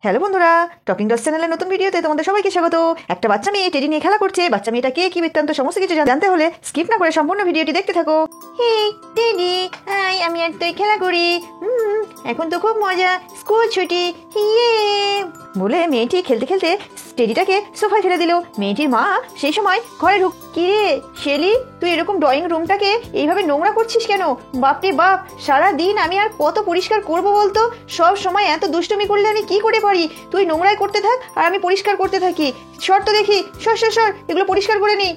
Hello বন্ধুরা, talking dots চ্যানেলের নতুন ভিডিওতে তোমাদের সবাইকে স্বাগত। একটা বাচ্চা মেয়ে টেডি নিয়ে খেলা করছে। বাচ্চা মেয়েটা কে কি বৃত্তান্ত সমস্ত কিছু জানতে হলে স্কিপ না করে সম্পূর্ণ ভিডিওটি দেখতে থাকো। হে টেডি, আমি আর তুই খেলা করি। এখন তো খুব মজা, স্কুল ছুটি, ইয়ে বলে মেয়েটি খেলতে খেলতে টেডিটাকে সোফায় ফেলে দিল। মেয়েটির মা সেই সময় ঘরে কিরে শেলি, তুই এরকম ড্রয়িং রুমটাকে এইভাবে নোংরা করছিস কেন? বাপরে বাপ, সারা দিন আমি আর কত পরিষ্কার করব বলতো? সব সময় এত দুষ্টুমি করলে আমি কি করে পারি? তুই নোংরাই করতে থাক আর আমি পরিষ্কার করতে থাকি। সর তো দেখি, সর সর সর, এগুলো পরিষ্কার করে নি।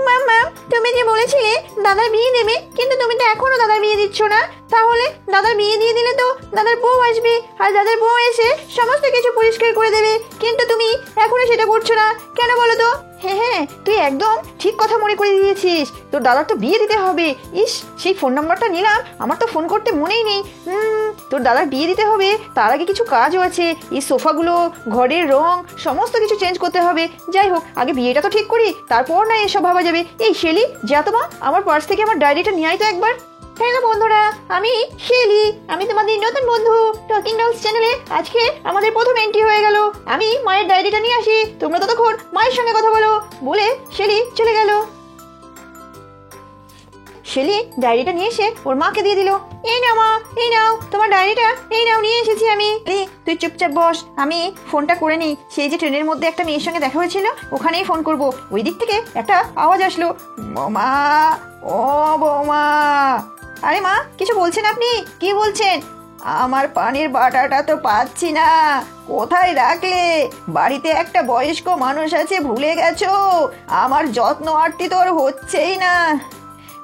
মাম্মা, তুমি যে বলেছিলে দাদার বিয়ে দেবে, কিন্তু তুমি তো এখনো দাদার বিয়ে দিচ্ছ না। তাহলে দাদার বিয়ে দিয়ে দিলে তো দাদার বউ আসবে, আর দাদার বউ এসে সমস্ত কিছু পরিষ্কার করে দেবে, কিন্তু তুমি এখনো সেটা করছো না কেন বলো তো? হ্যাঁ, তুই একদম ঠিক কথা মনে করে দিয়েছিস। তোর দাদার তো বিয়ে দিতে হবে। ইস, সেই ফোন নাম্বারটা নিলাম, আমার তো ফোন করতে মনেই নেই। তোর দাদার বিয়ে দিতে হবে, তার আগে কিছু কাজও আছে। এই সোফাগুলো, ঘরের রং, সমস্ত কিছু চেঞ্জ করতে হবে। যাই হোক, আগে বিয়েটা তো ঠিক করি, তারপর না এসব ভাবা যাবে। এই শেলি, যা তো মা, আমার পার্স থেকে আমার ডায়েরিটা নিয়ে আয় তো একবার। হ্যালো বন্ধুরা, আমি শেলি, আমি তোমাদের নতুন বন্ধু। টকিং ডলস চ্যানেলে আজকে আমাদের প্রথম এন্ট্রি হয়ে গেল। আমি মায়ের ডায়েরিটা নিয়ে আসি, তোমরা ততক্ষণ মায়ের সঙ্গে কথা বলো বলে শেলি চলে গেল। শেলি ডায়েরিটা নিয়ে এসে ওর মাকে দিয়ে দিল। এই নাও মা, এই নাও তোমার ডায়েরিটা, এই নাও নিয়ে এসেছি আমি। তুই চুপচাপ বস, আমি ফোনটা করে নিই। সেই যে ট্রেনের মধ্যে একটা মেয়ের সঙ্গে দেখা হয়েছিল, ওখানেই ফোন করব। ওই দিক থেকে একটা আওয়াজ আসলো, বৌমা, ও বৌমা। আরে মা, কিছু বলছেন আপনি? কি বলছেন? আমার পানির বাটাটা তো পাচ্ছি না, কোথায় রাখলে? বাড়িতে একটা বয়স্ক মানুষ আছে, ভুলে গেছো? আমার যত্ন আরতি তোর হচ্ছেই না।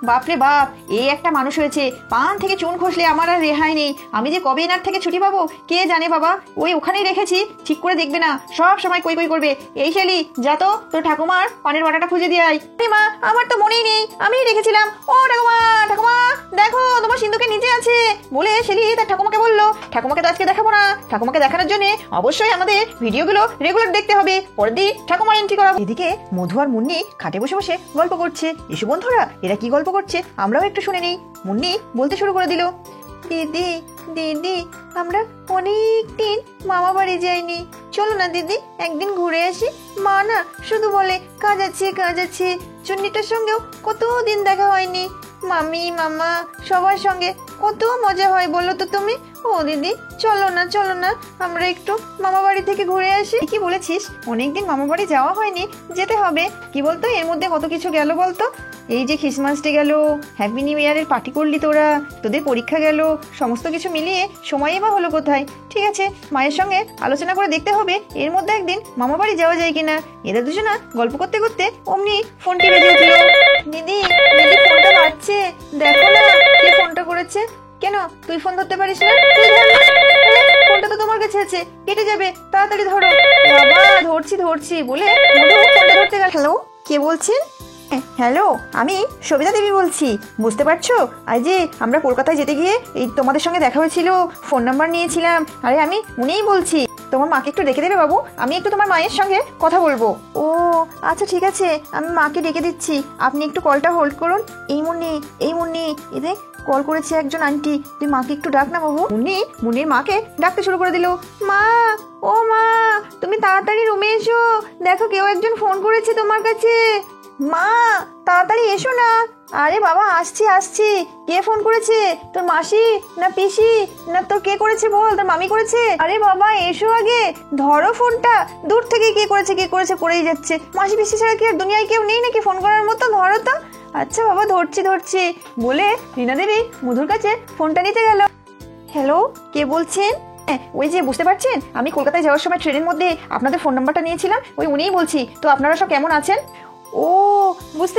বাপরে বাপ, এই একটা মানুষ হয়েছে, পান থেকে চুন খসলে আমার আর রেহাই নেই। আমি যে কবে এনার থেকে ছুটি পাবো কে জানে বাবা। ওই ওখানেই রেখেছি, ঠিক করে দেখবে না, সব সময় কই কই করবে। এই শেলি, যা তো তোর ঠাকুমার পানের বাটাটা খুঁজে দিয়ে আয়। মা, আমার তো মনেই নেই, আমি রেখেছিলাম। ও ঠাকুমা, ঠাকুমা দেখো তোমার সিন্ধুকে নিচে আছে বলে শেলি তার ঠাকুমাকে বললো। ঠাকুমাকে তো আজকে দেখাবো না, ঠাকুমাকে দেখানোর জন্য অবশ্যই আমাদের ভিডিওগুলো রেগুলার দেখতে হবে। পরের দিন ঠাকুমার এন্ট্রি করাবো। এদিকে মধু আর মুন্নি খাটে বসে বসে গল্প করছে। এসো বন্ধুরা, এরা কি গল্প করছে আমরাও একটু শুনে নেই। মুন্নি বলতে শুরু করে দিল, দিদি দিদি, আমরা অনেক দিন মামা বাড়ি যাইনি, চলো না দিদি একদিন ঘুরে আসি। মা না শুধু বলে কাজ আছে কাজ আছে। চুন্নিটার সঙ্গেও কতদিন দেখা হয়নি। মামি মামা সবার সঙ্গে কত মজা হয় বলো তো তুমি। ও দিদি, চলো না চলো না, আমরা একটু মামা বাড়ি থেকে ঘুরে আসি। কি বলেছিস, অনেকদিন মামা বাড়ি যাওয়া হয়নি, যেতে হবে। কি বলতো, এর মধ্যে কত কিছু গেল বলতো। এই যে খ্রিসমাস ডে গেল, হ্যাপি নিউ ইয়ারের পার্টি করলি তোরা, তোদের পরীক্ষা গেল, সমস্ত কিছু মিলিয়ে সময়ই বা হলো কোথায়। ঠিক আছে, মায়ের সঙ্গে আলোচনা করে দেখতে হবে এর মধ্যে একদিন মামা বাড়ি যাওয়া যায় কিনা। এরা দুজনা গল্প করতে করতে অমনি ফোনটি বেজে উঠল। দিদি দিদি, ফোনটা বাজছে, দেখো না কে ফোনটা করেছে। কেন তুই ফোন ধরতে পারিস না? ফোনটা তো তোমার কাছে আছে, কেটে যাবে, তাড়াতাড়ি ধরো। বাবা, ধরছি ধরছি বলে ফোনটা ধরতে গেল। হ্যালো, কে বলছেন? হ্যালো, আমি সবিতা দেবী বলছি। বুঝতে পারছো, আজ যে আমরা কলকাতায় যেতে গিয়ে এই তোমাদের সঙ্গে দেখা হয়েছিল, ফোন নাম্বার নিয়েছিলাম। আরে আমি উনিই বলছি। তোমার মাকে একটু ডেকে দেবে বাবু, আমি একটু তোমার মায়ের সঙ্গে কথা বলবো। ও আচ্ছা ঠিক আছে, আমি মাকে ডেকে দিচ্ছি, আপনি একটু কলটা হোল্ড করুন। এই মুন্নি, এদের কল করেছে একজন আন্টি, তুই মাকে একটু ডাক না বাবু। মুন্নির মাকে ডাকতে শুরু করে দিল। মা, ও মা, তুমি তাড়াতাড়ি রুমে এসো, দেখো কেউ একজন ফোন করেছে তোমার কাছে। মা, তাড়াতাড়ি এসো না। আরে বাবা, আসছি আসছি। কে ফোন করেছে? তোর মাসি না পিসি না তোর কে করেছে বল? তোর মামি করেছে? আরে বাবা এসো, আগে ধরো ফোনটা। দূর থেকে কে করেছে করেই যাচ্ছে। মাসি পিসি ছাড়া কি আর দুনিয়ায় কেউ নেই নাকি ফোন করার মতো? ধরো তো। আচ্ছা বাবা, ধরছি বলে রীনা দেবী মধুর কাছে ফোনটা নিতে গেল। হ্যালো, কে বলছেন? ওই যে বুঝতে পারছেন, আমি কলকাতায় যাওয়ার সময় ট্রেনের মধ্যে আপনাদের ফোন নাম্বারটা নিয়েছিলাম, ওই উনিই বলছি। তো আপনারা সব কেমন আছেন? ও বুঝতে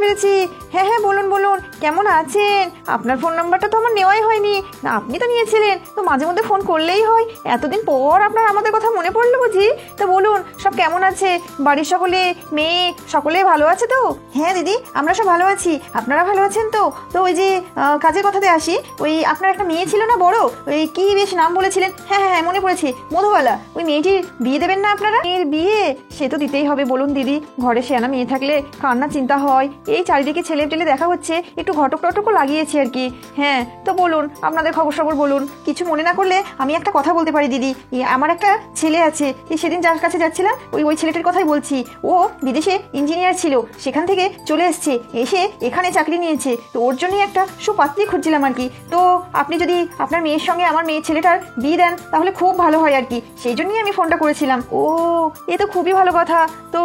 পেরেছি। হ্যাঁ বলুন কেমন আছেন? আপনার ফোন নাম্বারটা তো আমার নেওয়াই হয়নি না, আপনি তো নিয়েছিলেন, তো মাঝে মধ্যে ফোন করলেই হয়। এতদিন পর আপনার আমাদের কথা মনে পড়লো বুঝি। তো বলুন সব কেমন আছে, বাড়ির সকলে, মেয়ে সকলে ভালো আছে তো? হ্যাঁ দিদি, আমরা সব ভালো আছি, আপনারা ভালো আছেন তো? তো ওই যে কাজের কথাতে আসি, ওই আপনার একটা মেয়ে ছিল না বড়, ওই কি বেশ নাম বলেছিলেন? হ্যাঁ মনে পড়েছে, মধুবালা। ওই মেয়েটির বিয়ে দেবেন না আপনারা? মেয়ের বিয়ে সে তো দিতেই হবে বলুন দিদি, ঘরে সেয়ানা মেয়ে থাকলে কান্না চিন্তা হয়। এই চারিদিকে ছেলে টেলে দেখা হচ্ছে, একটু ঘটক টটকও লাগিয়েছি আর কি। হ্যাঁ, তো বলুন আপনাদের খবর সবর বলুন। কিছু মনে না করলে আমি একটা কথা বলতে পারি দিদি। আমার একটা ছেলে আছে, সেদিন যার কাছে যাচ্ছিলাম ওই ছেলেটার কথাই বলছি। ও বিদেশে ইঞ্জিনিয়ার ছিল, সেখান থেকে চলে এসে এখানে চাকরি নিয়েছে। তো ওর জন্যই একটা সুপাত্রী খুঁজছিলাম আর কি। তো আপনি যদি আপনার মেয়ের সঙ্গে আমার মেয়ে ছেলেটার বিয়ে দেন তাহলে খুব ভালো হয় আর কি। সেই জন্যই আমি ফোনটা করেছিলাম। ও, এ তো খুবই ভালো কথা। তো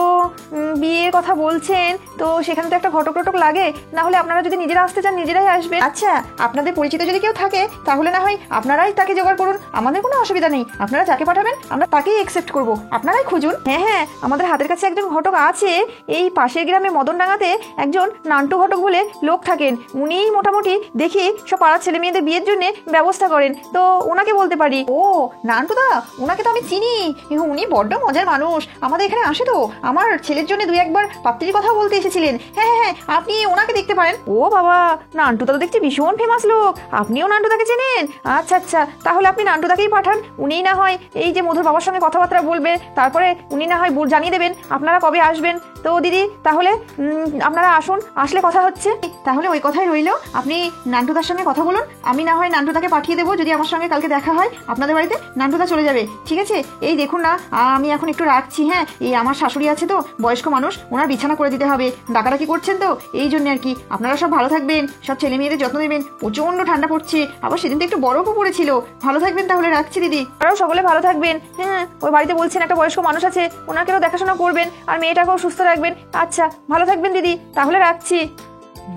বিয়ের কথা বলছেন, তো সেখানে তো একটা ঘটক টটক লাগে, না হলে আপনারা যদি নিজেরা আসতে চান নিজেরাই আসবেন। আচ্ছা, আপনাদের পরিচিত যদি কেউ থাকে তাহলে না হয় আপনারাই তাকে জোগাড় করুন, আমাদের কোনো অসুবিধা নেই। আপনারা যাকে পাঠাবেন আমরা তাকেই অ্যাকসেপ্ট করব, আপনারাই খুঁজুন। হ্যাঁ হ্যাঁ, আমাদের হাতের কাছে একজন ঘটক আছে। এই পাশের গ্রামে মদনডাঙ্গাতে একজন নান্টু ঘটক বলে লোক থাকেন। উনিই মোটামুটি দেখি সব পাড়ার ছেলে মেয়েদের বিয়ের জন্য ব্যবস্থা করেন। তো ওনাকে বলতে পারি। ও নান্টুদা, ওনাকে তো আমি চিনি। উনি বড্ড মজার মানুষ, আমাদের এখানে আসে তো। আমার ছেলের জন্য দুই একবার পাত্রীর কথা বলতে এসেছিলেন। হ্যাঁ হ্যাঁ, আপনি ওনাকে দেখতে পারেন। ও বাবা, নান্টুদা তো দেখছি ভীষণ ফেমাস লোক। আপনিও নান্টুদাকে চেনেন? আচ্ছা আচ্ছা, তাহলে আপনি নান্টুদাকেই পাঠান। উনিই না হয় এই যে মধুর বাবার সঙ্গে কথাবার্তা বলবে, তারপরে উনি না হয় জানিয়ে দেবেন আপনারা কবে আসবেন। তো দিদি তাহলে আপনারা আসুন, আসলে কথা হচ্ছে। তাহলে ওই কথাই রইল, আপনি নান্টুদার সঙ্গে কথা বলুন। আমি না হয় নান্টুদাকে পাঠিয়ে দেবো, যদি আমার সঙ্গে কালকে দেখা হয় আপনাদের বাড়িতে নান্টুদা চলে যাবে। ঠিক আছে? এই দেখুন না, আমি এখন একটু রাখছি। হ্যাঁ, এই আমার শাশুড়ি আছে তো, বয়স্ক মানুষ, ওনার বিছানা করে দিতে হবে। ডাকাডাকি করছেন তো এই জন্য আর কি। আপনারা সব ভালো থাকবেন, সব ছেলে মেয়েদের যত্ন নেবেন। প্রচন্ড ঠান্ডা পড়ছে, আবার সেদিন তো একটু বরফও পড়েছিল। ভালো থাকবেন, তাহলে রাখছি দিদি। আরও সকলে ভালো থাকবেন। হ্যাঁ, ওই বাড়িতে বলছেন একটা বয়স্ক মানুষ আছে, ওনাকেও দেখাশোনা করবেন, আর মেয়েটাকেও সুস্থ রাখবেন। আচ্ছা, ভালো থাকবেন দিদি, তাহলে রাখছি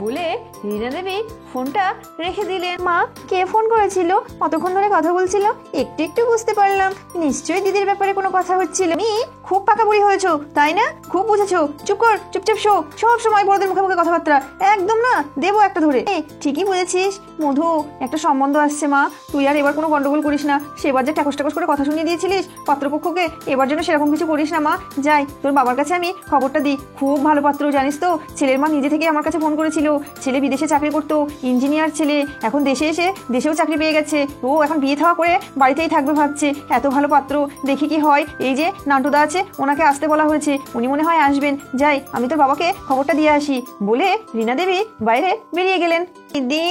বলে রীনা দেবী ফোনটা রেখে দিলেন। মা, কে ফোন করেছিল? কতক্ষণ ধরে কথা বলছিল? একটু একটু বুঝতে পারলাম, নিশ্চয়ই দিদির ব্যাপারে কোনো কথা হচ্ছিল। তুমি খুব পাকা বুড়ি হয়েছো, তাই না? খুব বুঝেছো। চুপ কর, চুপচাপ শো। সব সময় বড়দের মুখে মুখে কথাবার্তা, একদম না, দেবো একটা ধরে। ঠিকই বুঝেছিস মধু, একটা সম্বন্ধ আসছে মা। তুই আর এবার কোনো গন্ডগোল করিস না। সেবার যে টাকস টাকস করে কথা শুনিয়ে দিয়েছিলিস পাত্রপক্ষকে, এবার জন্য সেরকম কিছু করিস না মা। যাই, তোর বাবার কাছে আমি খবরটা দিই। খুব ভালো পাত্র, জানিস তো। ছেলের মা নিজে থেকে আমার কাছে ফোন করেছিল। ছেলে বিদেশে চাকরি করতো, ইঞ্জিনিয়ার ছেলে, এখন দেশে এসে দেশেও চাকরি পেয়ে গেছে। ও এখন বিয়ে থাওয়া করে বাড়িতেই থাকবে ভাবছে। এত ভালো পাত্র, দেখি কি হয়। এই যে নান্টুদা আছে, ওনাকে আসতে বলা হয়েছে, উনি মনে হয় আসবেন। যাই, আমি তোর বাবাকে খবরটা দিয়ে আসি বলে রীনা দেবী বাইরে বেরিয়ে গেলেন। দিদি,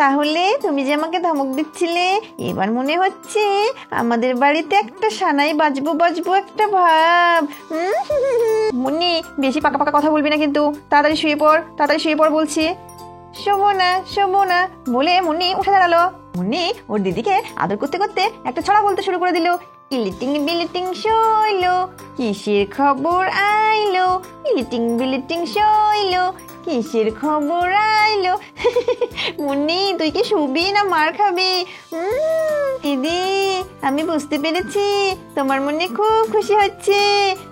তাহলে তুমি যে আমাকে ধমক দিচ্ছিলে, এবার মনে হচ্ছে আমাদের বাড়িতে একটা সানাই বাজবো বাজবো একটা ভাব। মুন্নি, বেশি পাকা পাকা কথা বলবি না কিন্তু। তাড়াতাড়ি শুয়ে পড়, তাড়াতাড়ি শুয়ে পড় বলছি। শোবো না বলে মুন্নি উঠে দাঁড়ালো। মুন্নি ওর দিদিকে আদর করতে করতে একটা ছড়া বলতে শুরু করে দিল। ইলিটিং বিলিটিং শৈলো, কিসের খবর আইলো? ইলিটিং বিলিটিং শৈলো, কিসের খবর আইলো? মুন্নি, তুই কি শুবি না মার খাবি? দিদি, আমি বুঝতে পেরেছি তোমার মনে খুব খুশি হচ্ছে,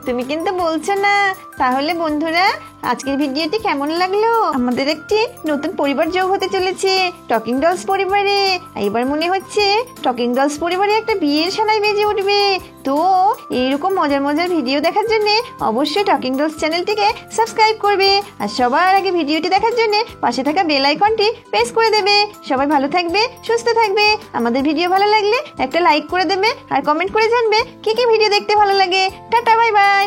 তুমি কিন্তু বলছো না। তাহলে বন্ধুরা, আজকের ভিডিওটি কেমন লাগলো? আমাদের একটি নতুন পরিবার যোগ হতে চলেছে টকিং ডলস পরিবারে। এবার মনে হচ্ছে টকিং ডলস পরিবারে একটা বিয়ের সানাই বেজে উঠবে। তো এইরকম মজার মজার ভিডিও দেখার জন্য অবশ্যই টকিং ডলস চ্যানেলটিকে সাবস্ক্রাইব করবে, আর সবার আগে ভিডিওটি দেখার জন্য পাশে থাকা বেল আইকনটি প্রেস করে দেবে। সবাই ভালো থাকবে, সুস্থ থাকবে। আমাদের ভিডিও ভালো লাগলে একটা লাইক করে দেবে, আর কমেন্ট করে জানবে কি কি ভিডিও দেখতে ভালো লাগে। Tata, bye bye.